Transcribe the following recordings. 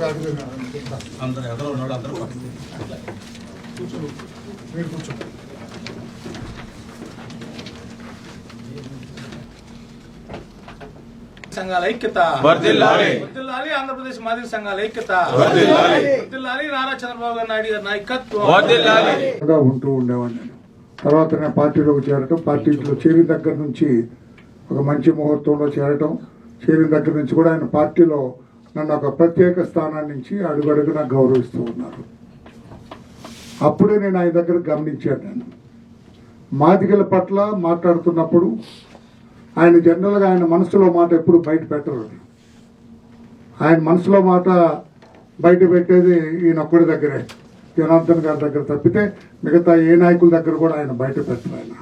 అందరూ ఎవరో ఉన్నాడు అందరూ కూర్చోండి మీరు కూర్చోండి. సంఘాల ఐక్యత వర్ధిల్లాలి. వర్ధిల్లాలి. ఆంధ్రప్రదేశ్ మాదిరి సంఘాల ఐక్యత వర్ధిల్లాలి. వర్ధిల్లాలి. నారా చంద్రబాబు నాయుడు గారి నాయకత్వం వర్ధిల్లాలి. ఉంటూ ఉండేవాడిని నేను. తర్వాత నేను పార్టీలోకి చేరటం, పార్టీలో చేరిన దగ్గర నుంచి ఒక మంచి ముహూర్తంలో చేరిన దగ్గర నుంచి కూడా ఆయన పార్టీలో నన్ను ఒక ప్రత్యేక స్థానాన్ని నుంచి అడుగడుగునా గౌరవిస్తూ ఉన్నారు. అప్పుడే నేను ఆయన దగ్గర గమనించాను. నేను మాదిగల పట్ల మాట్లాడుతున్నప్పుడు ఆయన జనరల్గా ఆయన మనసులో మాట ఎప్పుడు బయట పెట్టరు. ఆయన మనసులో మాట బయట పెట్టేది ఈయన ఒక్కడి దగ్గరే, జనార్దన్ గారి దగ్గర తప్పితే మిగతా ఏ నాయకుల దగ్గర కూడా ఆయన బయట పెట్టరు ఆయన.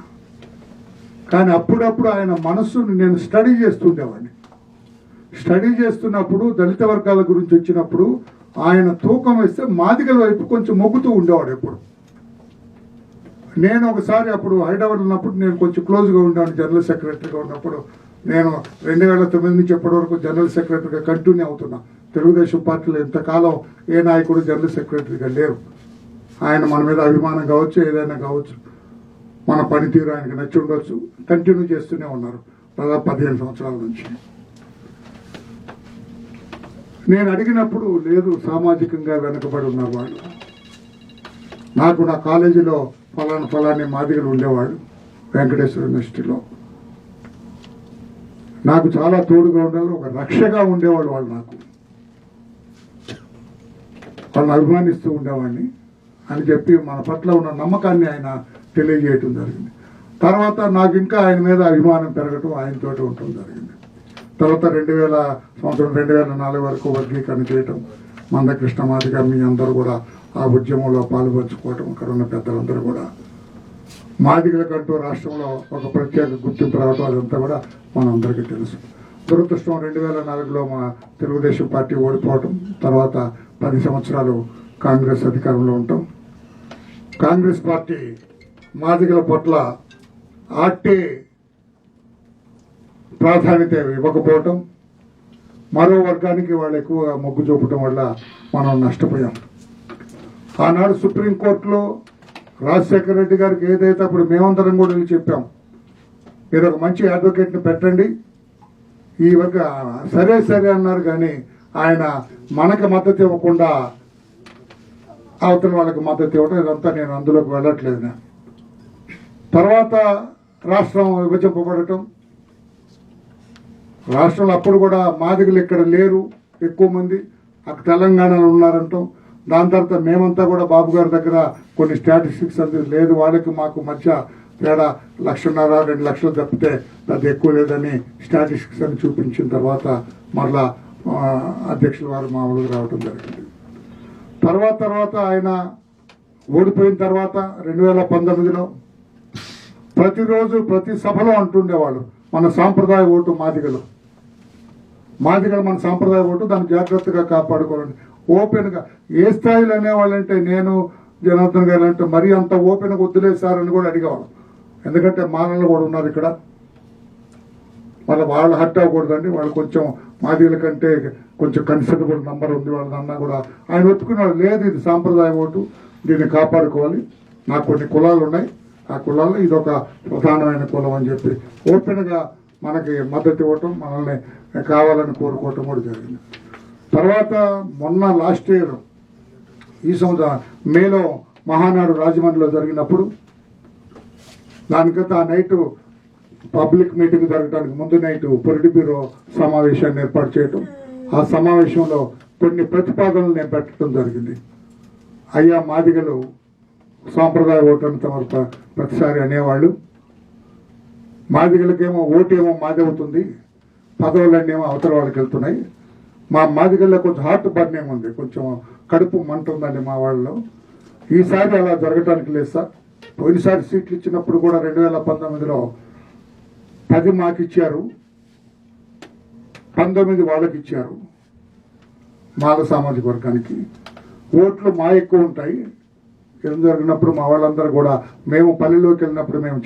కానీ అప్పుడప్పుడు ఆయన మనస్సుని నేను స్టడీ చేస్తుండేవాడిని. స్టడీ చేస్తున్నప్పుడు దళిత వర్గాల గురించి వచ్చినప్పుడు ఆయన తూకం వేస్తే మాదిగల వైపు కొంచెం మొగ్గుతూ ఉండేవాడు ఎప్పుడు. నేను ఒకసారి అప్పుడు హైదరాబాద్ ఉన్నప్పుడు నేను కొంచెం క్లోజ్గా ఉండేవాడిని జనరల్ సెక్రటరీగా ఉన్నప్పుడు. నేను 2009 నుంచి ఎప్పటి వరకు జనరల్ సెక్రటరీగా కంటిన్యూ అవుతున్నా. తెలుగుదేశం పార్టీలో ఇంతకాలం ఏ నాయకుడు జనరల్ సెక్రటరీగా లేరు. ఆయన మన మీద అభిమానం కావచ్చు, ఏదైనా కావచ్చు, మన పనితీరు ఆయనకు నచ్చి ఉండొచ్చు, కంటిన్యూ చేస్తూనే ఉన్నారు దాదాపు 15 సంవత్సరాల నుంచి. నేను అడిగినప్పుడు లేదు, సామాజికంగా వెనుకబడి ఉన్నవాళ్ళు, నాకు నా కాలేజీలో ఫలాని మాదిగలు ఉండేవాళ్ళు వెంకటేశ్వర యూనివర్సిటీలో, నాకు చాలా తోడుగా ఉండేవాళ్ళు, ఒక రక్షగా ఉండేవాళ్ళు వాళ్ళు. నాకు వాళ్ళని అభిమానిస్తూ ఉండేవాడిని అని చెప్పి మన పట్ల ఉన్న నమ్మకాన్ని ఆయన తెలియజేయటం జరిగింది. తర్వాత నాకు ఇంకా ఆయన మీద అభిమానం పెరగటం, ఆయనతోటి ఉండటం జరిగింది. తర్వాత 2004 వరకు వర్గీకరణ చేయటం, మందకృష్ణ మాదిగ మీ అందరూ కూడా ఆ ఉద్యమంలో పాల్పంచుకోవటం, అక్కడ ఉన్న పెద్దలందరూ కూడా మాదిగలకంటూ రాష్ట్రంలో ఒక ప్రత్యేక గుర్తింపు రావటం, అదంతా కూడా మనందరికీ తెలుసు. దురదృష్టం 2004లో మా తెలుగుదేశం పార్టీ ఓడిపోవటం, తర్వాత 10 సంవత్సరాలు కాంగ్రెస్ అధికారంలో ఉండటం, కాంగ్రెస్ పార్టీ మాదిగల పట్ల ఆర్టీ ప్రాధాన్యత ఇవ్వకపోవటం, మరో వర్గానికి వాళ్ళు ఎక్కువగా మొగ్గు చూపటం వల్ల మనం నష్టపోయాం. ఆనాడు సుప్రీంకోర్టులో రాజశేఖర రెడ్డి గారికి ఏదైతే అప్పుడు మేమందరం కూడా వెళ్ళి చెప్పాం, మీరు ఒక మంచి అడ్వకేట్ని పెట్టండి, ఈ వర్గ సరే అన్నారు. కానీ ఆయన మనకు మద్దతు ఇవ్వకుండా అవతల వాళ్ళకి మద్దతు ఇవ్వడం, ఇదంతా నేను అందులోకి వెళ్ళట్లేదు. తర్వాత రాష్ట్రం విభజింపబడటం, రాష్ట్రంలో అప్పుడు కూడా మాదిగలు ఇక్కడ లేరు, ఎక్కువ మంది అక్కడ తెలంగాణలో ఉన్నారంటాం. దాని తర్వాత మేమంతా కూడా బాబు గారి దగ్గర కొన్ని స్టాటిస్టిక్స్ అంది లేదు, వాళ్ళకి మాకు మధ్య తేడా 1,50,000 2 లక్షలు తప్పితే పెద్ద ఎక్కువ లేదని స్టాటిస్టిక్స్ అని చూపించిన తర్వాత మరలా అధ్యక్షుల వారు మామూలుగా రావడం జరిగింది. తర్వాత ఆయన ఓడిపోయిన తర్వాత 2019లో ప్రతిరోజు ప్రతి సభలో అంటుండేవాళ్ళు, మన సాంప్రదాయ ఓటు మాదిగలు మన సాంప్రదాయ ఓటు, దాన్ని జాగ్రత్తగా కాపాడుకోవాలని ఓపెన్గా. ఏ స్థాయిలో అనేవాళ్ళంటే నేను జనార్దన్ గారు అంటే మరీ అంత ఓపెన్గా వద్దులేసారని కూడా అడిగేవాళ్ళం. ఎందుకంటే మానవులు కూడా ఉన్నారు ఇక్కడ, మళ్ళీ వాళ్ళు హర్ట్ అవ్వకూడదండి, వాళ్ళు కొంచెం మాదిగల కంటే కొంచెం కన్సిడరబుల్ నంబర్ ఉంది వాళ్ళదన్నా కూడా ఆయన ఒప్పుకున్నాడు. లేదు, ఇది సాంప్రదాయ ఓటు, దీన్ని కాపాడుకోవాలి, నాకు కొన్ని కులాలు ఉన్నాయి, ఆ కులాల్లో ఇదొక ప్రధానమైన కులం అని చెప్పి ఓపెన్గా మనకి మద్దతు ఇవ్వటం, మనల్ని కావాలని కోరుకోవటం కూడా జరిగింది. తర్వాత మొన్న లాస్ట్ ఇయర్ ఈ సంవత్సరం మేలో మహానాడు రాజమండ్రిలో జరిగినప్పుడు దానికంతా ఆ నైటు పబ్లిక్ మీటింగ్ జరగడానికి ముందు నైటు పొలిట్ బ్యూరో సమావేశాన్ని ఏర్పాటు చేయటం, ఆ సమావేశంలో కొన్ని ప్రతిపాదనలు నేను పెట్టడం జరిగింది. అయ్యా మాదిగలు సాంప్రదాయ ఓటు తమ ప్రతిసారి అనేవాళ్ళు, మాదిగలకేమో ఓటేమో మాది అవుతుంది, పదవులన్నీ ఏమో అవతల వాళ్ళకి వెళ్తున్నాయి, మా మాదిగల్లో కొంచెం హార్ట్ బర్నింగ్ ఉంది, కొంచెం కడుపు మంట ఉందండి మా వాళ్ళలో, ఈసారి అలా జరగటానికి లేదు సార్. పోయినసారి సీట్లు ఇచ్చినప్పుడు కూడా 2019లో 10 మాకు ఇచ్చారు, 19 వాళ్ళకి ఇచ్చారు, మాల సామాజిక వర్గానికి. ఓట్లు మా ఎక్కువ ఉంటాయి, ఏం జరిగినప్పుడు మా వాళ్ళందరూ కూడా మేము పల్లెలోకి వెళ్ళినప్పుడు మేము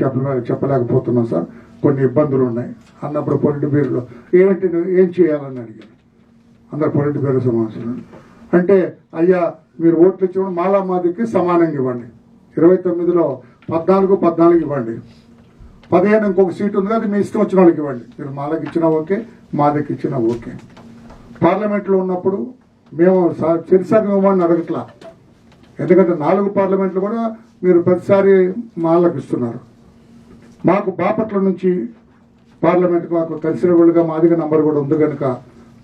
చెప్పలేకపోతున్నాం సార్, కొన్ని ఇబ్బందులు ఉన్నాయి అన్నప్పుడు పొలిట్ బ్యూరోలో ఏమిటి ఏం చేయాలని అడిగారు అందరు పొలిట్ బ్యూరో సమావేశంలో. అంటే అయ్యా మీరు ఓట్లు ఇచ్చినప్పుడు మాలా మాదికి సమానంగా ఇవ్వండి. 29లో 14 ఇవ్వండి. 15 ఇంకొక సీట్ ఉంది, అది మీ ఇష్టం వచ్చిన వాళ్ళకి ఇవ్వండి. మీరు మాలకి ఇచ్చినా ఓకే, మాదికి ఇచ్చినా ఓకే. పార్లమెంట్లో ఉన్నప్పుడు మేము చిరుసగం ఇవ్వమని అడగట్లా, ఎందుకంటే 4 పార్లమెంట్లు కూడా మీరు ప్రతిసారి మాలకు ఇస్తున్నారు. మాకు బాపట్ల నుంచి పార్లమెంట్ మాకు తెలిసిన వాళ్ళుగా మాదిగా నంబర్ కూడా ఉంది కనుక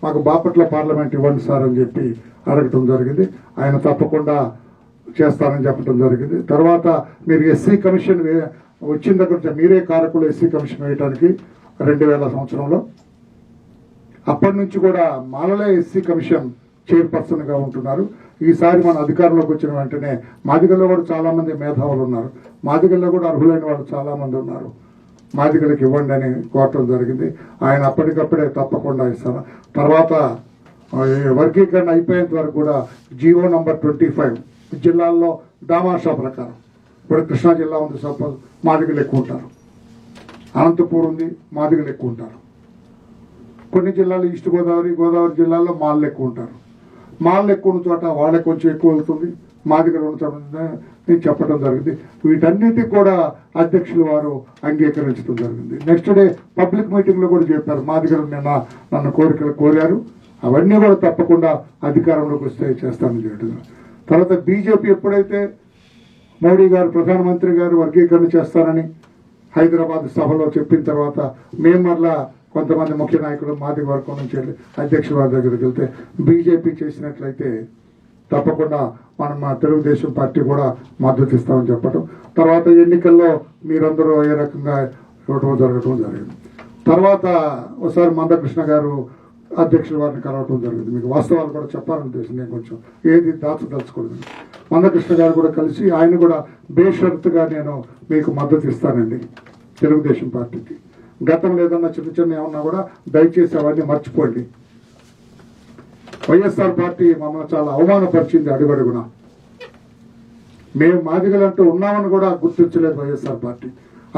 మాకు బాపట్ల పార్లమెంట్ ఇవ్వండి సార్ అని చెప్పి అడగటం జరిగింది. ఆయన తప్పకుండా చేస్తానని చెప్పడం జరిగింది. తర్వాత మీరు ఎస్సీ కమిషన్ వచ్చిన దగ్గర మీరే కారకులు ఎస్సీ కమిషన్ వేయడానికి 2000 సంవత్సరంలో. అప్పటి నుంచి కూడా మాలలే ఎస్సీ కమిషన్ చైర్పర్సన్ గా ఉంటున్నారు. ఈసారి మన అధికారంలోకి వచ్చిన వెంటనే మాదిగల్లో కూడా చాలా మంది మేధావులు ఉన్నారు, మాదిగల్లో కూడా అర్హులైన వాళ్ళు చాలా మంది ఉన్నారు. మాదిగలకు ఇవ్వండి అని కోరటం జరిగింది. ఆయన అప్పటికప్పుడే తప్పకుండా ఇస్తాను. తర్వాత వర్గీకరణ అయిపోయేంత వరకు కూడా జీవో నంబర్ 25 జిల్లాల్లో దామాషా ప్రకారం, ఇప్పుడు కృష్ణా జిల్లా ఉంది, సపోజ్ మాదిగలు ఎక్కువ ఉంటారు, అనంతపూర్ ఉంది, మాదిగలు ఎక్కువ ఉంటారు. కొన్ని జిల్లాలు ఈస్ట్ గోదావరి జిల్లాల్లో మాళ్ళు ఎక్కువ ఉంటారు. మాళ్ళు ఎక్కువ ఉన్న చోట వాళ్ళకి కొంచెం ఎక్కువ అవుతుంది, మాదిగలు ఉన్న చోట నేను చెప్పడం జరిగింది. వీటన్నిటికి కూడా అధ్యక్షులు వారు అంగీకరించడం జరిగింది. నెక్స్ట్ డే పబ్లిక్ మీటింగ్లో కూడా చెప్పారు, మాదిగలు నిన్న నన్ను కోరికలు కోరారు, అవన్నీ కూడా తప్పకుండా అధికారంలోకి వస్తే చేస్తానని చెప్పడం. తర్వాత బీజేపీ ఎప్పుడైతే మోడీ గారు ప్రధానమంత్రి గారు వర్గీకరణ చేస్తానని హైదరాబాద్ సభలో చెప్పిన తర్వాత మేము మరలా కొంతమంది ముఖ్య నాయకులు మాదిగ వర్గం నుంచి వెళ్ళి అధ్యక్షుల వారి దగ్గరికి వెళ్తే బీజేపీ చేసినట్లయితే తప్పకుండా మనం మా తెలుగుదేశం పార్టీ కూడా మద్దతు ఇస్తామని చెప్పడం. తర్వాత ఎన్నికల్లో మీరందరూ ఏ రకంగా ఇవ్వటం జరగటం జరిగింది. తర్వాత ఒకసారి మందకృష్ణ గారు అధ్యక్షుల వారిని కలవటం జరిగింది. మీకు వాస్తవాలు కూడా చెప్పాలని తెలిసి నేను కొంచెం ఏది దాచదలుచుకోలేదు. మందకృష్ణ గారు కూడా కలిసి ఆయన కూడా బేషరతుగా నేను మీకు మద్దతు ఇస్తానండి తెలుగుదేశం పార్టీకి. గతంలో ఏదన్నా చిన్న ఏమన్నా కూడా దయచేసి అవన్నీ మర్చిపోండి. వైఎస్ఆర్ పార్టీ మమ్మల్ని చాలా అవమానపరిచింది అడుగడుగునా. మేము మాదిగలంటూ ఉన్నామని కూడా గుర్తించలేదు వైఎస్ఆర్ పార్టీ.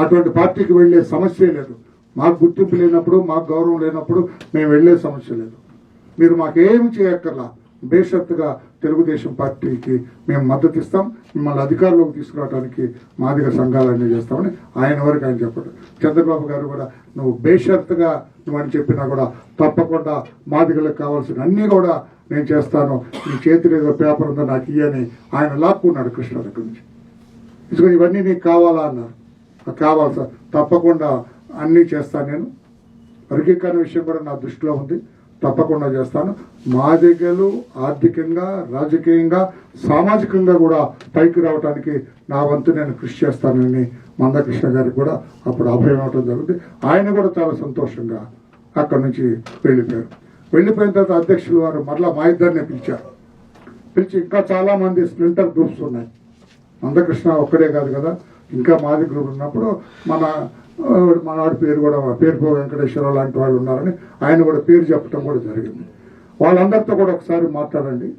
అటువంటి పార్టీకి వెళ్లే సమస్య లేదు. మాకు గుర్తింపు లేనప్పుడు, మాకు గౌరవం లేనప్పుడు మేము వెళ్లే సమస్య లేదు. మీరు మాకేమి చేయక్కర్లా, బేషరతుగా తెలుగుదేశం పార్టీకి మేము మద్దతు ఇస్తాం, మిమ్మల్ని అధికారంలోకి తీసుకురావడానికి మాదిగ సంఘాలన్నీ చేస్తామని ఆయన వరకు ఆయన చెప్పాడు. చంద్రబాబు గారు కూడా నువ్వు బేషరతుగా నువ్వని చెప్పినా కూడా తప్పకుండా మాదిగలకు కావాల్సిన అన్నీ కూడా నేను చేస్తాను, నీ చేతిలో ఏదో పేపర్ ఉందో నాకు ఇయ్యని ఆయన లాక్కున్నాడు కృష్ణ దగ్గర నుంచి. ఇసుకొని ఇవన్నీ నీకు కావాలా అన్నారు. కావాలి సార్, తప్పకుండా అన్నీ చేస్తాను. నేను వర్గీకరణ విషయం కూడా నా దృష్టిలో ఉంది, తప్పకుండా చేస్తాను. మాదిగలు ఆర్థికంగా, రాజకీయంగా, సామాజికంగా కూడా పైకి రావడానికి నా వంతు నేను కృషి చేస్తానని మందకృష్ణ గారికి కూడా అప్పుడు అభయం అవడం జరిగింది. ఆయన కూడా చాలా సంతోషంగా అక్కడి నుంచి వెళ్ళిపోయారు. వెళ్ళిపోయిన తర్వాత అధ్యక్షులు వారు మరలా మా ఇద్దరిని పిలిచారు. పిలిచి ఇంకా చాలా మంది స్ప్లింటర్ గ్రూప్స్ ఉన్నాయి, మందకృష్ణ ఒక్కడే కాదు కదా, ఇంకా మాది గ్రూప్ ఉన్నప్పుడు మనవాడి పేరు కూడా పేరుపో వెంకటేశ్వరరావు లాంటి వాళ్ళు ఉన్నారని ఆయన కూడా పేరు చెప్పడం కూడా జరిగింది. వాళ్ళందరితో కూడా ఒకసారి మాట్లాడండి,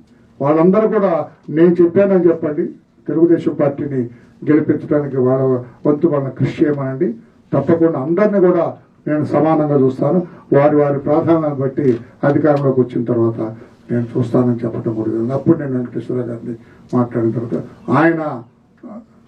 వాళ్ళందరూ కూడా నేను చెప్పానని చెప్పండి, తెలుగుదేశం పార్టీని గెలిపించడానికి వాళ్ళ వంతు వాళ్ళని కృషి చేయమనండి. తప్పకుండా అందరినీ కూడా నేను సమానంగా చూస్తాను, వారి వారి ప్రాధాన్యాన్ని బట్టి అధికారంలోకి వచ్చిన తర్వాత నేను చూస్తానని చెప్పడం కూడా జరిగింది. అప్పుడు నేను వెంకటేశ్వర గారిని మాట్లాడిన తర్వాత ఆయన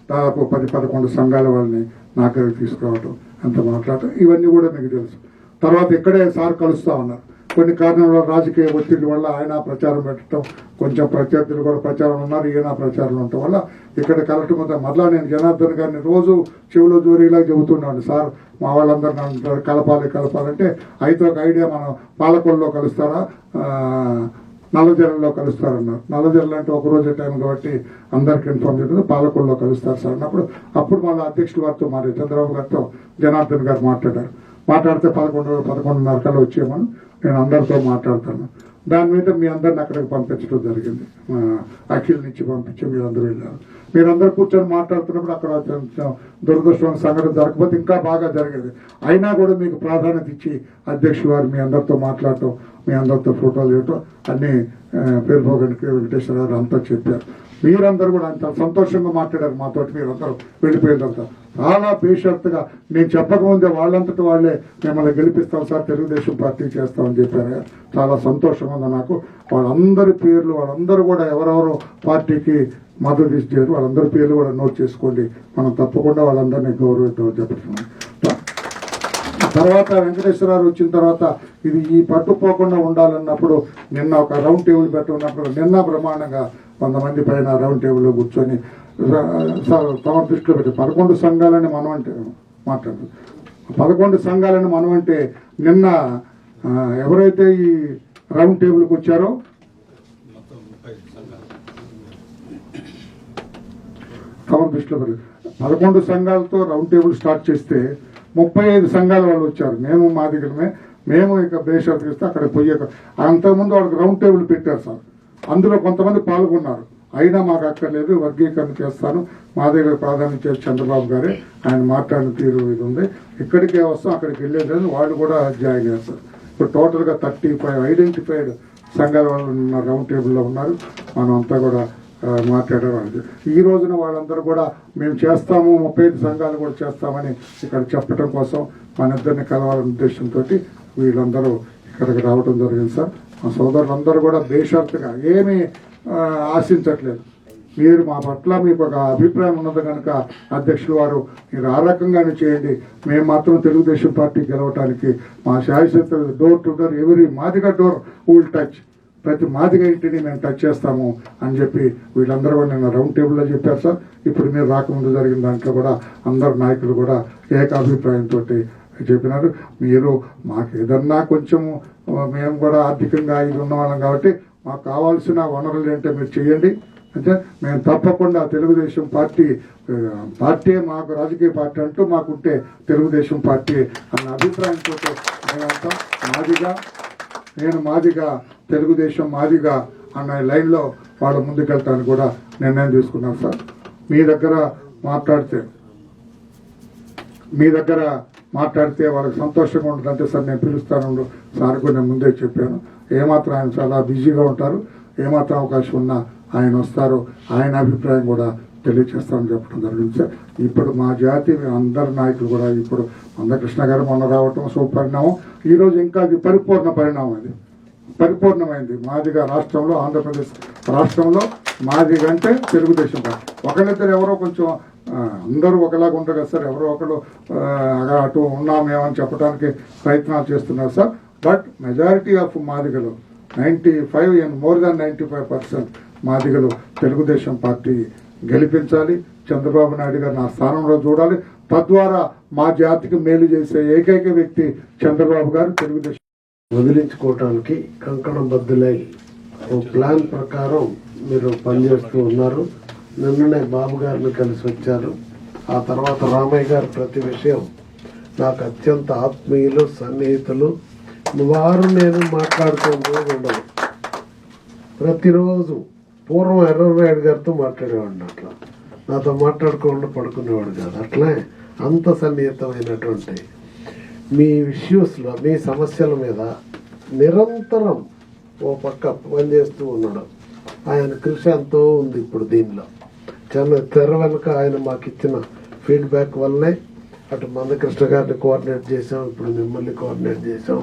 దాదాపు 10-11 సంఘాల వాళ్ళని నా దగ్గరికి తీసుకురావటం, అంత మాట్లాడటం, ఇవన్నీ కూడా మీకు తెలుసు. తర్వాత ఇక్కడే సార్ కలుస్తా ఉన్నారు. కొన్ని కారణాల రాజకీయ ఒత్తిడి వల్ల ఆయన ప్రచారం పెట్టడం, కొంచెం ప్రత్యర్థులు కూడా ప్రచారం ఉన్నారు, ఈయన ప్రచారం ఉండటం వల్ల ఇక్కడ కలవటం వద్ద మరలా నేను జనార్దన్ గారిని రోజు చెవులో జోరీలా చెబుతున్నాను. సార్ మా వాళ్ళందరూ నన్ను కలపాలంటే అయితే ఒక ఐడియా, మనం పాలకొల్లో కలుస్తారా, నల్లజర్లలో కలుస్తారన్నారు. నల్లజర్ల అంటే ఒక రోజే టైం కాబట్టి అందరికి ఇన్ఫార్మ్ చేస్తుంది, పాలకొల్లో కలుస్తారు సార్ అన్నప్పుడు అప్పుడు మళ్ళీ అధ్యక్షుల వారితో మాట్లాడారు, చంద్రబాబు గారితో జనార్దన్ గారు మాట్లాడితే 11:30 కల్లా వచ్చేయమని నేను అందరితో మాట్లాడతాను. దాని మీద మీ అందరిని అక్కడికి పంపించడం జరిగింది. అఖిల్ నుంచి పంపించి మీరందరూ వెళ్ళారు. మీరందరూ కూర్చొని మాట్లాడుతున్నప్పుడు అక్కడ దురదృష్టమైన సంఘటన జరగకపోతే ఇంకా బాగా జరిగేది. అయినా కూడా మీకు ప్రాధాన్యత ఇచ్చి అధ్యక్షులు వారు మీ అందరితో మాట్లాడటం, మీ అందరితో ఫోటోలు ఇవ్వటం అన్నీ పేరుపోగండికి వెంకటేశ్వర గారు అంతా చెప్పారు. మీరందరూ కూడా అంత సంతోషంగా మాట్లాడారు మాతోటి. మీరందరూ వెళ్ళిపోయిన తర్వాత చాలా బేషరతుగా నేను చెప్పకముందే వాళ్ళంతటి వాళ్ళే మిమ్మల్ని గెలిపిస్తాం సార్, తెలుగుదేశం పార్టీ చేస్తామని చెప్పారు. చాలా సంతోషంగా ఉంది నాకు. వాళ్ళందరి పేర్లు, వాళ్ళందరూ కూడా ఎవరెవరో పార్టీకి మద్దతు ఇచ్చారు, వాళ్ళందరి పేర్లు కూడా నోట్ చేసుకోండి. మనం తప్పకుండా వాళ్ళందరినీ గౌరవిద్దామని చెప్తున్నాం. తర్వాత వెంకటేశ్వరరావు వచ్చిన తర్వాత ఇది ఈ పట్టుపోకుండా ఉండాలన్నప్పుడు నిన్న ఒక రౌండ్ టేబుల్ పెట్టుకున్నప్పుడు నిన్న బ్రహ్మాండంగా 100 మంది పైన రౌండ్ టేబుల్లో కూర్చొని తమ దృష్టిలో పెట్టి 11 సంఘాలని మనం అంటే మాట్లాడు 11 సంఘాలని మనం అంటే నిన్న ఎవరైతే ఈ రౌండ్ టేబుల్కి వచ్చారో తమ దృష్టిలో పెట్టి 11 సంఘాలతో రౌండ్ టేబుల్ స్టార్ట్ చేస్తే 35 సంఘాల వాళ్ళు వచ్చారు. మా దగ్గరనే మేము ఇక బేషరతుకిస్తే అక్కడ పోయాక అంతకుముందు వాళ్ళకి రౌండ్ టేబుల్ పెట్టారు సార్. అందులో కొంతమంది పాల్గొన్నారు. అయినా మాకు అక్కర్లేదు, వర్గీకరణ చేస్తాను, మా దగ్గర ప్రాధాన్యత చంద్రబాబు గారే, ఆయన మాట్లాడిన తీరు ఇది ఉంది, ఇక్కడికే వస్తాం అక్కడికి వెళ్ళేదని వాళ్ళు కూడా జాయిన్ చేస్తారు. ఇప్పుడు టోటల్గా 35 ఐడెంటిఫైడ్ సంఘాల వాళ్ళు రౌండ్ టేబుల్లో ఉన్నారు. మనం అంతా కూడా మాట్లాడేవాళ్ళు. ఈ రోజున వాళ్ళందరూ కూడా మేము చేస్తాము, 35 సంఘాలు కూడా చేస్తామని ఇక్కడ చెప్పడం కోసం మన ఇద్దరిని కలవాలనే ఉద్దేశంతో వీళ్ళందరూ ఇక్కడికి రావడం జరిగింది సార్. మా సోదరులందరూ కూడా బేషరతుగా ఏమీ ఆశించట్లేదు. మీరు మా పట్ల మీకు ఒక అభిప్రాయం ఉన్నది కనుక అధ్యక్షులు వారు మీరు ఆ రకంగానే చేయండి. మేము మాత్రం తెలుగుదేశం పార్టీ గెలవటానికి మా శాయశక్తులు డోర్ టు డోర్ ఎవరి మాదిగా డోర్ విల్ టచ్, ప్రతి మాదిగా ఇంటిని మేము టచ్ చేస్తాము అని చెప్పి వీళ్ళందరూ కూడా నిన్న రౌండ్ టేబుల్లో చెప్పారు సార్. ఇప్పుడు మీరు రాకముందు జరిగిన దాంట్లో కూడా అందరు నాయకులు కూడా ఏకాభిప్రాయంతో చెప్పినారు. మీరు మాకు ఏదన్నా కొంచెము మేము కూడా ఆర్థికంగా ఇది ఉన్నవాళ్ళం కాబట్టి మాకు కావాల్సిన వనరులు ఏంటో మీరు చేయండి అంటే మేము తప్పకుండా తెలుగుదేశం పార్టీ మాకు రాజకీయ పార్టీ అంటూ మాకుంటే తెలుగుదేశం పార్టీ అన్న అభిప్రాయంతో మేమంతా మాదిగా తెలుగుదేశం మాదిగా అన్న లైన్లో వాళ్ళ ముందుకెళ్తాను కూడా నిర్ణయం తీసుకున్నాం సార్. మీ దగ్గర మాట్లాడితే వాళ్ళకి సంతోషంగా ఉంటుందంటే సార్ నేను పిలుస్తాను సార్ కూడా నేను ముందే చెప్పాను. ఏమాత్రం ఆయన చాలా బిజీగా ఉంటారు, ఏమాత్రం అవకాశం ఉన్నా ఆయన వస్తారు, ఆయన అభిప్రాయం కూడా తెలియజేస్తామని చెప్పడం జరిగింది సార్. ఇప్పుడు మా జాతి అందరి నాయకులు కూడా ఇప్పుడు మందకృష్ణ గారు మొన్న రావటం శుభపరిణామం. ఈరోజు ఇంకా అది పరిపూర్ణ పరిణామం, అది పరిపూర్ణమైంది. మాదిగా రాష్ట్రంలో, ఆంధ్రప్రదేశ్ రాష్ట్రంలో మాదిగా అంటే తెలుగుదేశం పార్టీ. ఒకళ్ళిద్దరు ఎవరో కొంచెం అందరూ ఒకలాగా ఉంటారు కదా సార్, ఎవరో ఒకరు అటు ఉన్నామేమని చెప్పడానికి ప్రయత్నాలు చేస్తున్నారు సార్. బట్ మెజారిటీ ఆఫ్ మాదిగలు 95 and more than 95% మాదిగలు తెలుగుదేశం పార్టీ గెలిపించాలి. చంద్రబాబు నాయుడు గారిని ఆ స్థానంలో చూడాలి. తద్వారా మా జాతికి మేలు చేసే ఏకైక వ్యక్తి చంద్రబాబు గారు. తెలుగుదేశం వదిలించుకోవటానికి కంకణం బద్దులై ఓ ప్లాన్ ప్రకారం మీరు పనిచేస్తూ ఉన్నారు. నిన్ననే బాబు గారిని కలిసి వచ్చారు. ఆ తర్వాత రామయ్య గారు ప్రతి విషయం నాకు అత్యంత ఆత్మీయులు, సన్నిహితులు. వారు నేను మాట్లాడుతూ ఉండదు. ప్రతిరోజు పూర్వం ఎర్రనాయుడు గారితో మాట్లాడేవాడిని, అట్లా నాతో మాట్లాడుకోకుండా పడుకునేవాడు కాదు. అట్లే అంత సన్నిహితమైనటువంటి మీ ఇష్యూస్లో, మీ సమస్యల మీద నిరంతరం ఓ పక్క పనిచేస్తూ ఉన్నాడు. ఆయన కృషి ఎంతో ఉంది. ఇప్పుడు దీనిలో తెర వెనుక ఆయన మాకు ఇచ్చిన ఫీడ్బ్యాక్ వల్లనే అటు మందకృష్ణ గారిని కోఆర్డినేట్ చేసాం, ఇప్పుడు మిమ్మల్ని కోఆర్డినేట్ చేసాం.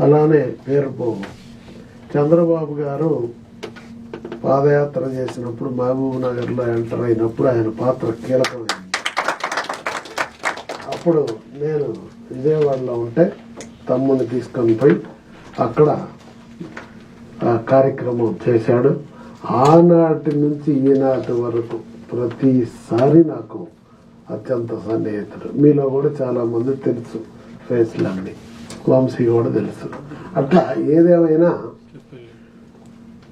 అలానే పేరుపో చంద్రబాబు గారు పాదయాత్ర చేసినప్పుడు మహబూబ్ నగర్లో ఎంటర్ అయినప్పుడు ఆయన పాత్ర కీలకమైంది. అప్పుడు నేను విజయవాడలో ఉంటే తమ్ముని తీసుకొని పోయి అక్కడ కార్యక్రమం చేశాడు. ఆనాటి నుంచి ఈనాటి వరకు ప్రతిసారి నాకు అత్యంత సన్నిహితుడు. మీలో కూడా చాలా మంది తెలుసు, ఫేస్లన్నీ, వంశీ కూడా తెలుసు. అట్లా ఏదేమైనా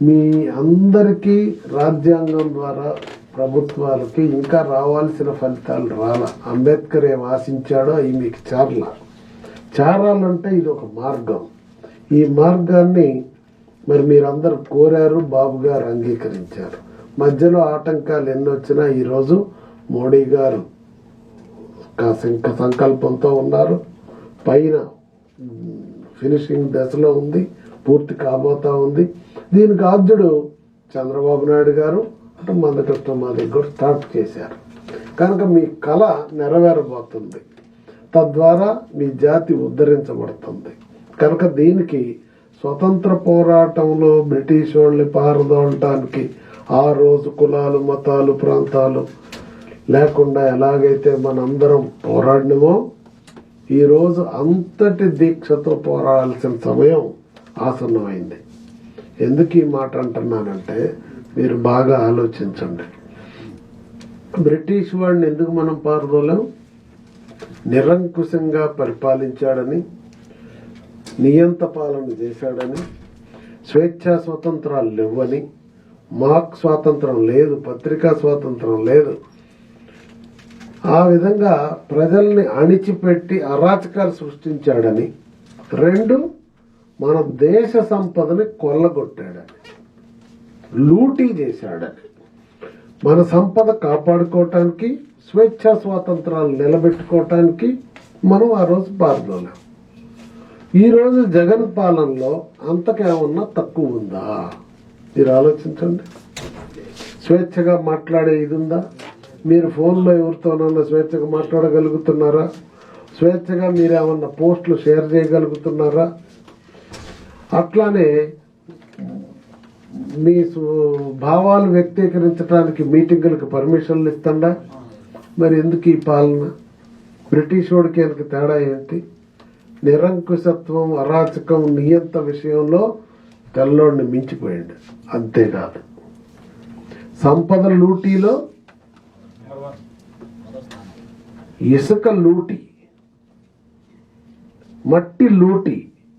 మీ అందరికీ రాజ్యాంగం ద్వారా ప్రభుత్వాలకి ఇంకా రావాల్సిన ఫలితాలు రాలా. అంబేద్కర్ ఏం ఆశించాడో అవి మీకు చారాలంటే ఇది ఒక మార్గం. ఈ మార్గాన్ని మరి మీరందరూ కోరారు, బాబు గారు అంగీకరించారు. మధ్యలో ఆటంకాలు ఎన్ని వచ్చినా ఈరోజు మోడీ గారు సంకల్పంతో ఉన్నారు. పైన ఫినిషింగ్ దశలో ఉంది, పూర్తి కాబోతా ఉంది. దీనికి ఆద్యుడు చంద్రబాబు నాయుడు గారు అంటే మందకృష్ణ మాదిగ కూడా స్టార్ట్ చేశారు కనుక మీ కళ నెరవేరబోతుంది. తద్వారా మీ జాతి ఉద్ధరించబడుతుంది. కనుక దీనికి స్వతంత్ర పోరాటంలో బ్రిటిష్ వాళ్ళని పారదోలటానికి ఆ రోజు కులాలు మతాలు ప్రాంతాలు లేకుండా ఎలాగైతే మనందరం పోరాడినమో ఈరోజు అంతటి దీక్షతో పోరాడాల్సిన సమయం ఆసన్నమైంది. ఎందుకు ఈ మాట అంటున్నానంటే మీరు బాగా ఆలోచించండి. బ్రిటిష్ వాడిని ఎందుకు మనం పారదోలాం? నిరంకుశంగా పరిపాలించాడని, నియంత పాలన చేశాడని, స్వేచ్ఛా స్వాతంత్రాలు లేవని, మాక్ స్వాతంత్రం లేదు, పత్రికా స్వాతంత్రం లేదు. ఆ విధంగా ప్రజల్ని అణిచిపెట్టి అరాచకాలు సృష్టించాడని, 2 మన దేశ సంపదని కొల్లగొట్టాడని, లూటీ చేశాడని, మన సంపద కాపాడుకోవటానికి స్వేచ్ఛా స్వాతంత్రాలు నిలబెట్టుకోవటానికి మనం ఆ రోజు పాల్గొనాం. ఈరోజు జగన్ పాలనలో అంతకేమన్నా తక్కువ ఉందా? మీరు ఆలోచించండి. స్వేచ్ఛగా మాట్లాడే ఇది ఉందా? మీరు ఫోన్లో ఎవరితోనన్నా స్వేచ్ఛగా మాట్లాడగలుగుతున్నారా? స్వేచ్ఛగా మీరేమన్నా పోస్టులు షేర్ చేయగలుగుతున్నారా? అట్లానే మీ భావాలు వ్యక్తీకరించడానికి మీటింగులకు పర్మిషన్లు ఇస్తుందా? మరి ఎందుకు ఈ పాలన? బ్రిటిష్ వాడికి ఎందుకు తేడా ఏంటి? నిరంకుశత్వం అరాచకం నియంత విషయంలో తెల్లోడిని మించిపోయాడు. అంతేకాదు సంపద లూటీలో ఇసుక లూటీ, మట్టి లూటీ.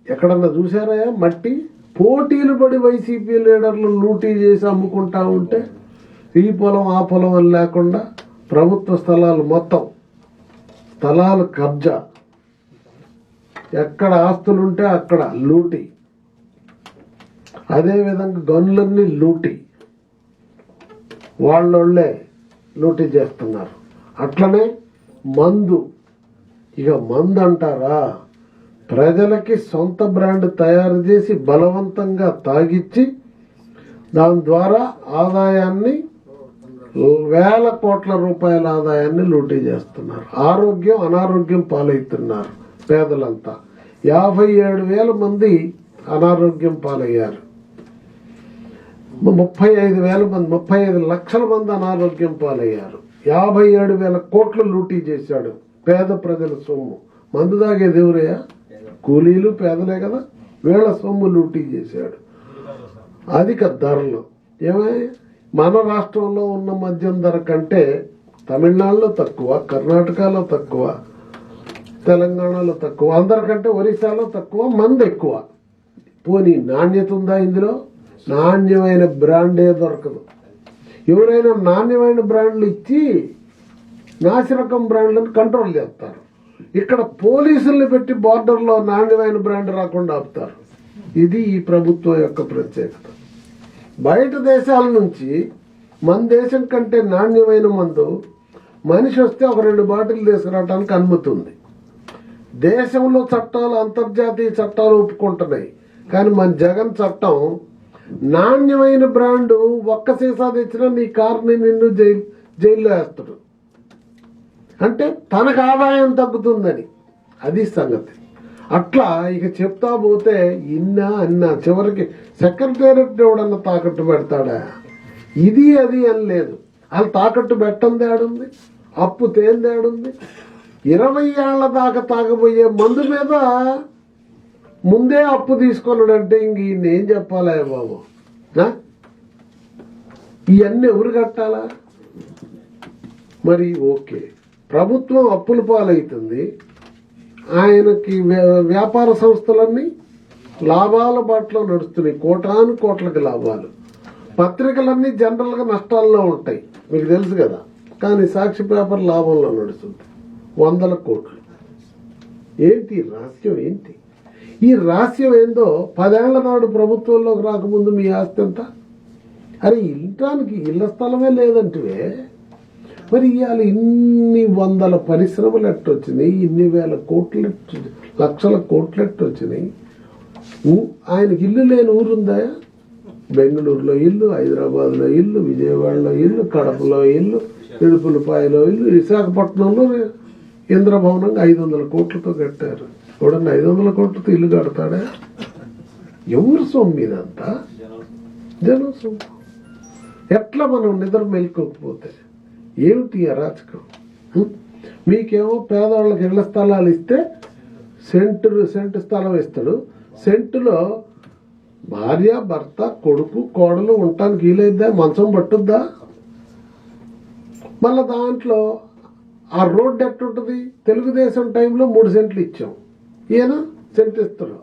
ఎక్కడన్నా చూసారా మట్టి? పోటీలు పడి వైసీపీ లీడర్లు లూటీ చేసి అమ్ముకుంటా ఉంటే ఈ పొలం ఆ పొలం అని లేకుండా ప్రభుత్వ స్థలాలు మొత్తం స్థలాలు కబ్జా, ఎక్కడ ఆస్తులుంటే అక్కడ లూటీ. అదేవిధంగా గనులన్నీ లూటీ, వాళ్ళోళ్లే లూటీ చేస్తున్నారు. అట్లనే మందు, ఇక మందు అంటారా, ప్రజలకి సొంత బ్రాండ్ తయారు చేసి బలవంతంగా తాగిచ్చి దాని ద్వారా ఆదాయాన్ని వేల కోట్ల రూపాయల ఆదాయాన్ని లూటీ చేస్తున్నారు. ఆరోగ్యం అనారోగ్యం పాలవుతున్నారు పేదలంతా. 57,000 మంది అనారోగ్యం పాలయ్యారు. 35,000 మంది, 35 లక్షల మంది అనారోగ్యం పాలయ్యారు. 57,000 కోట్లు లూటీ చేశాడు పేద ప్రజల సొమ్ము. మందు తాగేది ఎవరయ్యా? కూలీలు పేదలే కదా. వీళ్ళ సొమ్ము లూటీ చేశాడు. అధిక ధరలు ఏమై మన రాష్ట్రంలో ఉన్న మద్యం ధర కంటే తమిళనాడులో తక్కువ, కర్ణాటకలో తక్కువ, తెలంగాణలో తక్కువ, అందరికంటే ఒరిస్సాలో తక్కువ, మంది ఎక్కువ. పోనీ నాణ్యత ఉందా ఇందులో? నాణ్యమైన బ్రాండే దొరకదు. ఎవరైనా నాణ్యమైన బ్రాండ్లు ఇచ్చి నాసిరకం బ్రాండ్లను కంట్రోల్ చేస్తారు. ఇక్కడ పోలీసుల్ని పెట్టి బార్డర్లో నాణ్యమైన బ్రాండ్ రాకుండా ఆపుతారు. ఇది ఈ ప్రభుత్వం యొక్క ప్రత్యేకత. బయట దేశాల నుంచి మన దేశం కంటే నాణ్యమైన మందు మనిషి వస్తే ఒక 2 బాటిల్ తీసుకురావడానికి అనుమతి ఉంది. దేశంలో చట్టాలు అంతర్జాతీయ చట్టాలు ఒప్పుకుంటున్నాయి. కానీ మన జగన్ చట్టం నాణ్యమైన బ్రాండు ఒక్క సీసా తెచ్చినా నీ కార్ని నిన్ను జైల్లో వేస్తాడు. అంటే తనకు ఆదాయం తగ్గుతుందని. అది సంగతి. అట్లా ఇక చెప్తా పోతే అన్నా చివరికి సెక్రటేరియట్ ఎవడన్నా తాకట్టు పెడతాడా? ఇది అది అని లేదు. వాళ్ళు తాకట్టు పెట్టంది ఏడుంది? అప్పు తేంది ఏడుంది? 20 ఏళ్ల దాకా తాగబోయే మందు మీద ముందే అప్పు తీసుకున్నాడంటే ఇంక ఈయనేం చెప్పాలా బాబు? ఇవన్నీ ఎవరు కట్టాలా? మరి ఓకే, ప్రభుత్వం అప్పుల పాలవుతుంది. ఆయనకి వ్యాపార సంస్థలన్నీ లాభాల బాటలో నడుస్తున్నాయి. కోటాను కోట్లకి లాభాలు. పత్రికలన్నీ జనరల్గా నష్టాల్లో ఉంటాయి, మీకు తెలుసు కదా. కానీ సాక్షి పేపర్ లాభంలో నడుస్తుంది, 100 కోట్లు. ఏంటి రహస్యం? ఏంటి ఈ రహస్యం? ఏందో 10 ఏళ్ల నాడు ప్రభుత్వంలోకి రాకముందు మీ ఆస్తి ఎంత? అరే ఇంటానికి ఇళ్ల స్థలమే లేదంటే మరి ఇవాళ ఇన్ని 100 పరిశ్రమలు ఎట్టొచ్చినాయి, ఇన్ని వేల కోట్లు లక్షల కోట్లు ఎట్టొచ్చినాయి? ఆయనకి ఇల్లు లేని ఊరుందా? బెంగళూరులో ఇల్లు, హైదరాబాద్లో ఇల్లు, విజయవాడలో ఇల్లు, కడపలో ఇల్లు, ఇడుపులపాయలో ఇల్లు, విశాఖపట్నంలో ఇంద్రభవనంగా 500 కోట్లతో కట్టారు. చూడండి, 500 కోట్లతో ఇల్లు కడతాడా? ఎవరు సొమ్ము ఇదంతా? జనం సొమ్ము. ఎట్లా మనం నిద్ర మేల్కోకపోతే ఏమిటి అరాచకం? మీకేమో పేదవాళ్ళకి ఇళ్ల స్థలాలు ఇస్తే సెంటు స్థలం ఇస్తాడు. సెంటులో భార్య, భర్త, కొడుకు, కోడలు ఉండటానికి వీలైద్దా? మంచం పట్టుద్దా? మళ్ళా దాంట్లో ఆ రోడ్డు ఎట్టుంటుంది? తెలుగుదేశం టైంలో 3 సెంట్లు ఇచ్చాం, ఈయన సెంటు ఇస్తాడు.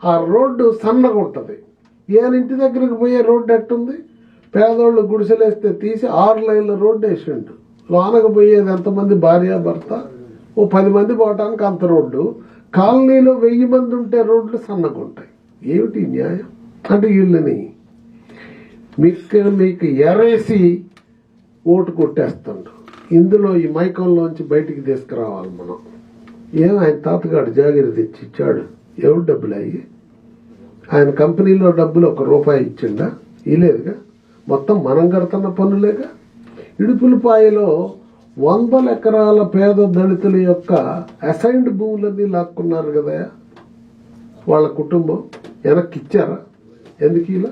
ఆ రోడ్డు సన్నగా ఉంటుంది. ఈయన ఇంటి దగ్గరకు పోయే రోడ్డు ఎట్టుంది? పేదోళ్ళు గుడిసెలేస్తే తీసి 6 లైన్ల రోడ్డు వేసిండు. లోనకు పోయేది ఎంతమంది? భార్య, భర్త, ఓ 10 మంది పోవటానికి అంత రోడ్డు. కాలనీలో 1000 మంది ఉంటే రోడ్లు సన్నగా ఉంటాయి. ఏమిటి న్యాయం? అంటే వీళ్ళని మీకు ఎరేసి ఓటు కొట్టేస్తుండ్రు. ఇందులో ఈ మైకంలోంచి బయటికి తీసుకురావాలి మనం. ఆయన తాతగాడు జాగిరి తెచ్చి ఇచ్చాడు. ఎవరు డబ్బులు అయ్యి? ఆయన కంపెనీలో డబ్బులు 1 రూపాయి ఇచ్చిండా? ఇలేదుగా. మొత్తం మనం కడుతున్న పన్నులేగా. ఇడుపులపాయలో 100 ఎకరాల పేద దళితుల యొక్క అసైన్డ్ భూములన్నీ లాక్కున్నారు కదా వాళ్ళ కుటుంబం. వెనక్కి ఇచ్చారా? ఎందుకు ఇలా?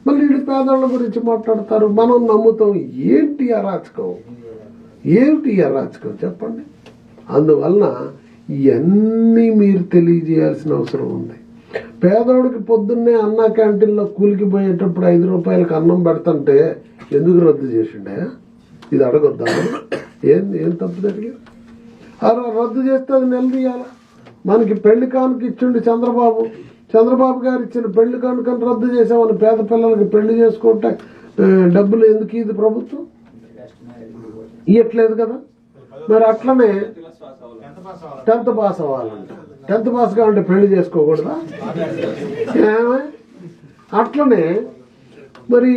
మళ్ళీ వీళ్ళు పేదవాళ్ళ గురించి మాట్లాడతారు, మనం నమ్ముతాం. ఏంటి అరాచకం? ఏమిటి అరాచకం చెప్పండి. అందువలన ఇవన్నీ మీరు తెలియజేయాల్సిన అవసరం ఉంది. పేదవాడికి పొద్దున్నే అన్న క్యాంటీన్లో కూలికి పోయేటప్పుడు 5 రూపాయలకు అన్నం పెడతంటే ఎందుకు రద్దు చేసిండే? ఇది అడగొద్దా? ఏం తప్పు జరిగింది? రద్దు చేస్తే అది నిలదీయాలా? మనకి పెళ్లి కానుక ఇచ్చిండు చంద్రబాబు గారు ఇచ్చిన పెళ్లి కానుకని రద్దు చేసామని పేద పిల్లలకి పెళ్లి చేసుకుంటే డబ్బులు ఎందుకు ఇది ప్రభుత్వం ఇవ్వట్లేదు కదా? మరి అట్లనే 10th పాస్ అవ్వాలంట. 10th పాస్ కావాలంటే పెళ్లి చేసుకోకూడదా? అట్లనే మరి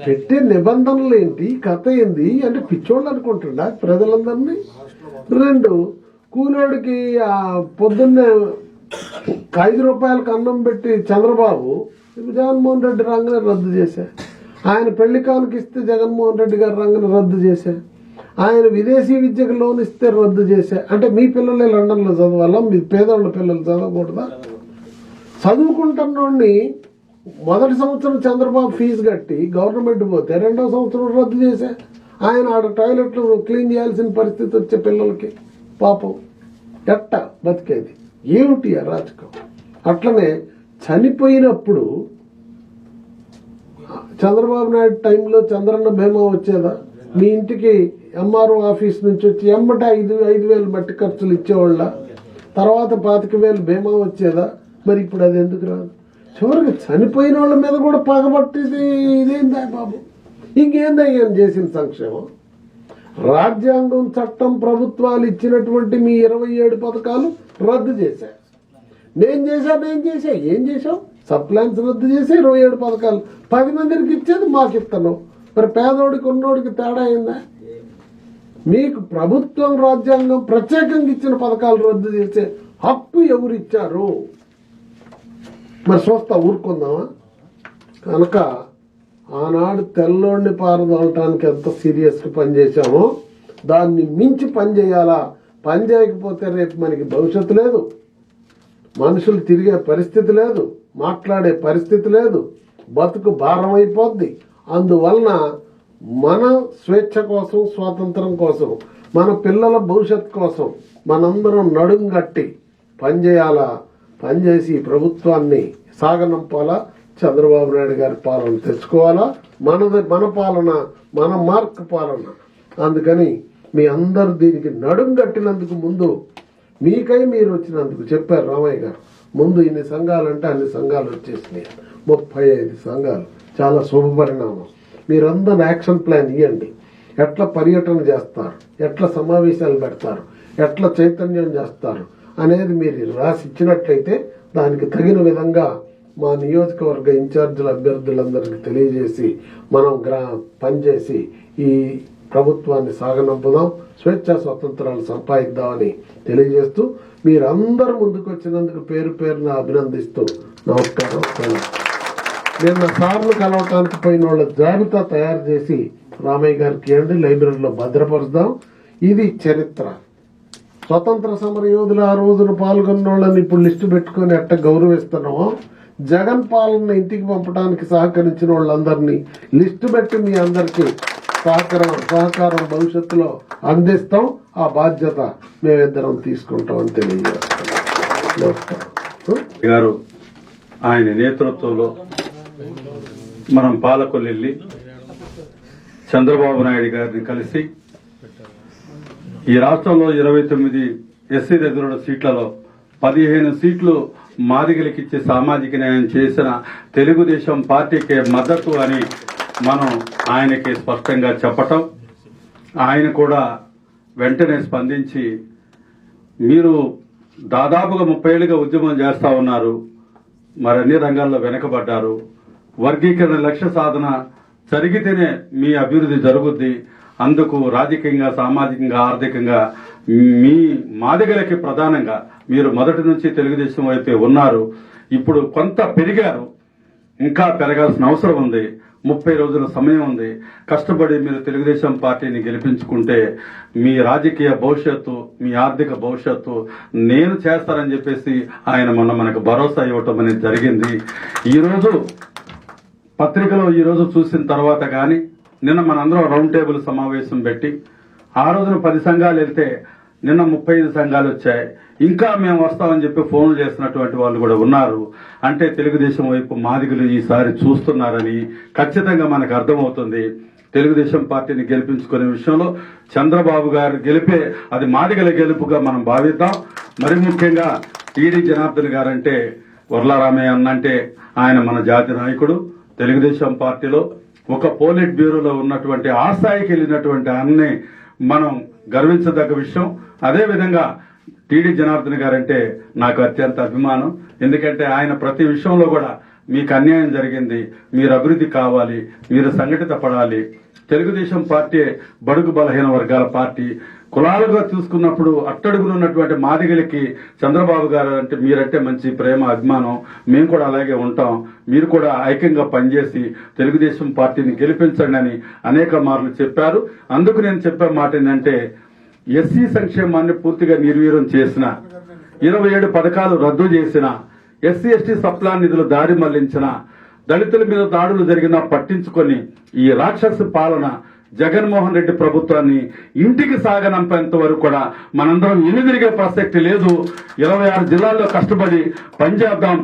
పెట్టే నిబంధనలు ఏంటి? కథ ఏంది? అంటే పిచ్చోళ్ళు అనుకుంటుండా ప్రజలందరినీ? 2, కూలోడికి పొద్దున్నే 5 రూపాయలకు అన్నం పెట్టి చంద్రబాబు జగన్మోహన్ రెడ్డి రంగని రద్దు చేశా. ఆయన పెళ్లి కానుక ఇస్తే జగన్మోహన్ రెడ్డి గారు రంగని రద్దు చేశా. ఆయన విదేశీ విద్యకు లోన్ ఇస్తే రద్దు చేశా. అంటే మీ పిల్లలే లండన్లో చదవాలా? మీ పేదవాళ్ళ పిల్లలు చదవకూడదా? చదువుకుంటున్నోడిని మొదటి సంవత్సరం చంద్రబాబు ఫీజు కట్టి గవర్నమెంట్ పోతే 2వ సంవత్సరం రద్దు చేశా. ఆయన ఆడ టాయిలెట్లు క్లీన్ చేయాల్సిన పరిస్థితి వచ్చే పిల్లలకి పాపం ఎట్ట బతికేది? ఏమిటి అరాచకం? అట్లనే చనిపోయినప్పుడు చంద్రబాబు నాయుడు టైంలో చంద్రన్న బీమా వచ్చేదా? మీ ఇంటికి ఎంఆర్ఓ ఆఫీస్ నుంచి వచ్చి ఎమ్మట 5,000 మట్టి ఖర్చులు ఇచ్చేవాళ్ళ? తర్వాత 25,000 బీమా వచ్చేదా? మరి ఇప్పుడు అది ఎందుకు రాదు? చివరికి చనిపోయిన వాళ్ళ మీద కూడా పగబట్టేది ఇదేందా బాబు? ఇంకేందా ఈయన చేసిన సంక్షేమం? రాజ్యాంగం, చట్టం, ప్రభుత్వాలు ఇచ్చినటువంటి మీ 27 పథకాలు రద్దు చేశా. నేను చేశా. ఏం చేశావు? సప్లాన్స్ రద్దు చేసి 27 పథకాలు 10 మందికి ఇచ్చేది మాకు ఇస్తున్నావు. మరి పేదోడికి ఉన్నోడికి తేడా అయిందా? మీకు ప్రభుత్వం, రాజ్యాంగం ప్రత్యేకంగా ఇచ్చిన పథకాలు రద్దు చేసే హక్కు ఎవరిచ్చారు? మరి చూస్తా ఊరుకుందామా? కనుక ఆనాడు తెల్లోడిని పారదోలటానికి ఎంత సీరియస్గా పనిచేశామో దాన్ని మించి పనిచేయాలా? పని చేయకపోతే రేపు మనకి భవిష్యత్తు లేదు, మనుషులు తిరిగే పరిస్థితి లేదు, మాట్లాడే పరిస్థితి లేదు, బతుకు భారం అయిపోద్ది. అందువలన మన స్వేచ్ఛ కోసం, స్వాతంత్రం కోసం, మన పిల్లల భవిష్యత్ కోసం మనందరం నడుం గట్టి పనిచేయాలా? పనిచేసి ప్రభుత్వాన్ని సాగనంపాలా? చంద్రబాబు నాయుడు గారి పాలన తెచ్చుకోవాలా? మన పాలన, మన మార్క్ పాలన. అందుకని మీ అందరు దీనికి నడుం కట్టినందుకు ముందు మీకై మీరు వచ్చినందుకు చెప్పారు రామయ్య గారు. ముందు ఇన్ని సంఘాలంటే అన్ని సంఘాలు వచ్చేసినాయి, 35 సంఘాలు. చాలా శుభపరిణామం. మీరందరూ యాక్షన్ ప్లాన్ ఇవ్వండి. ఎట్లా పర్యటన చేస్తారు, ఎట్లా సమావేశాలు పెడతారు, ఎట్లా చైతన్యం చేస్తారు అనేది మీరు రాసి ఇచ్చినట్లయితే దానికి తగిన విధంగా మా నియోజకవర్గ ఇన్ఛార్జీల అభ్యర్థులందరికీ తెలియజేసి మనం పనిచేసి ఈ ప్రభుత్వాన్ని సాగనంపుదాం, స్వేచ్ఛా స్వాతంత్రాలు సంపాదిద్దామని తెలియజేస్తూ మీరందరూ ముందుకు వచ్చినందుకు పేరు పేరున అభినందిస్తూ నమస్కారం. నిన్న సార్లు కలవటానికి పోయిన వాళ్ళ జాబితా తయారు చేసి రామయ్య గారికి ఇవ్వండి, లైబ్రరీలో భద్రపరుద్దాం. ఇది చరిత్ర. స్వతంత్ర సమర యోధులు ఆ రోజున పాల్గొన్న వాళ్ళని ఇప్పుడు లిస్టు పెట్టుకుని ఎట్ట గౌరవిస్తున్నామో, జగన్ పాలన ఇంటికి పంపడానికి సహకరించిన వాళ్ళందరినీ లిస్టు పెట్టి మీ అందరికీ సహకారం భవిష్యత్తులో అందిస్తాం. ఆ బాధ్యత మేమిద్దరం తీసుకుంటామని తెలియజేస్తాం. గారు ఆయన నేతృత్వంలో మనం పాలకొల్లు వెళ్ళి చంద్రబాబు నాయుడు గారిని కలిసి ఈ రాష్ట్రంలో 29 ఎస్సీ రిజర్వ్డ్ సీట్లలో 15 సీట్లు మాదిగలకి ఇచ్చే సామాజిక న్యాయం చేసిన తెలుగుదేశం పార్టీకి మద్దతు అని మనం ఆయనకి స్పష్టంగా చెప్పటం, ఆయన కూడా వెంటనే స్పందించి మీరు దాదాపుగా 30 ఏళ్లుగా ఉద్యమం చేస్తా ఉన్నారు, మరి అన్ని రంగాల్లో వెనకబడ్డారు, వర్గీకరణ లక్ష్య సాధన జరిగితేనే మీ అభివృద్ధి జరుగుద్ది, అందుకు రాజకీయంగా సామాజికంగా ఆర్థికంగా మీ మాదిగలకి ప్రధానంగా మీరు మొదటి నుంచి తెలుగుదేశం వైపే ఉన్నారు, ఇప్పుడు కొంత పెరిగారు, ఇంకా పెరగాల్సిన అవసరం ఉంది, 30 రోజుల సమయం ఉంది, కష్టపడి మీరు తెలుగుదేశం పార్టీని గెలిపించుకుంటే మీ రాజకీయ భవిష్యత్తు మీ ఆర్థిక భవిష్యత్తు నేను చేస్తానని చెప్పేసి ఆయన మొన్న మనకు భరోసా ఇవ్వటం అనేది జరిగింది. ఈరోజు పత్రికలో ఈరోజు చూసిన తర్వాత కానీ నిన్న మనందరం రౌండ్ టేబుల్ సమావేశం పెట్టి ఆ రోజున 10 సంఘాలు వెళ్తే నిన్న 35 సంఘాలు వచ్చాయి, ఇంకా మేము వస్తామని చెప్పి ఫోన్లు చేస్తున్నటువంటి వాళ్ళు కూడా ఉన్నారు. అంటే తెలుగుదేశం వైపు మాదిగలు ఈసారి చూస్తున్నారని ఖచ్చితంగా మనకు అర్థమవుతుంది. తెలుగుదేశం పార్టీని గెలిపించుకునే విషయంలో చంద్రబాబు గారు గెలిపే అది మాదిగల గెలుపుగా మనం భావిద్దాం. మరి ముఖ్యంగా టీడీ జనార్దన్ గారంటే వర్లారామయ్య అన్నంటే ఆయన మన జాతి నాయకుడు. తెలుగుదేశం పార్టీలో ఒక పోలిట్ బ్యూరోలో ఉన్నటువంటి ఆ స్థాయికి వెళ్ళినటువంటి ఆయన్ని మనం గర్వించదగ్గ విషయం. అదేవిధంగా టీడీ జనార్దన్ గారంటే నాకు అత్యంత అభిమానం. ఎందుకంటే ఆయన ప్రతి విషయంలో కూడా మీకు అన్యాయం జరిగింది, మీరు అభివృద్ధి కావాలి, మీరు సంఘటిత పడాలి. తెలుగుదేశం పార్టీ బడుగు బలహీన వర్గాల పార్టీ. కులాలుగా చూసుకున్నప్పుడు అట్టడుగునున్నటువంటి మాదిగలకి చంద్రబాబు గారు అంటే మీరంటే మంచి ప్రేమ అభిమానం, మేము కూడా అలాగే ఉంటాం. మీరు కూడా ఐక్యంగా పనిచేసి తెలుగుదేశం పార్టీని గెలిపించండి అని అనేక మార్లు చెప్పారు. అందుకు నేను చెప్పే మాట ఏంటంటే ఎస్సీ సంక్షేమాన్ని పూర్తిగా నిర్వీర్యం చేసిన, 27 పథకాలు రద్దు చేసిన, ఎస్సీ ఎస్టీ సప్లాన్ నిధులు దారి మళ్లించిన, దళితుల మీద దాడులు జరిగినా పట్టించుకొని ఈ రాక్షస పాలన జగన్మోహన్ రెడ్డి ప్రభుత్వాన్ని ఇంటికి సాగనంపేంత వరకు కూడా మనందరం ఎన్నిదిరిగే ప్రసక్తి లేదు. 26 జిల్లాల్లో కష్టపడి పనిచేద్దాం.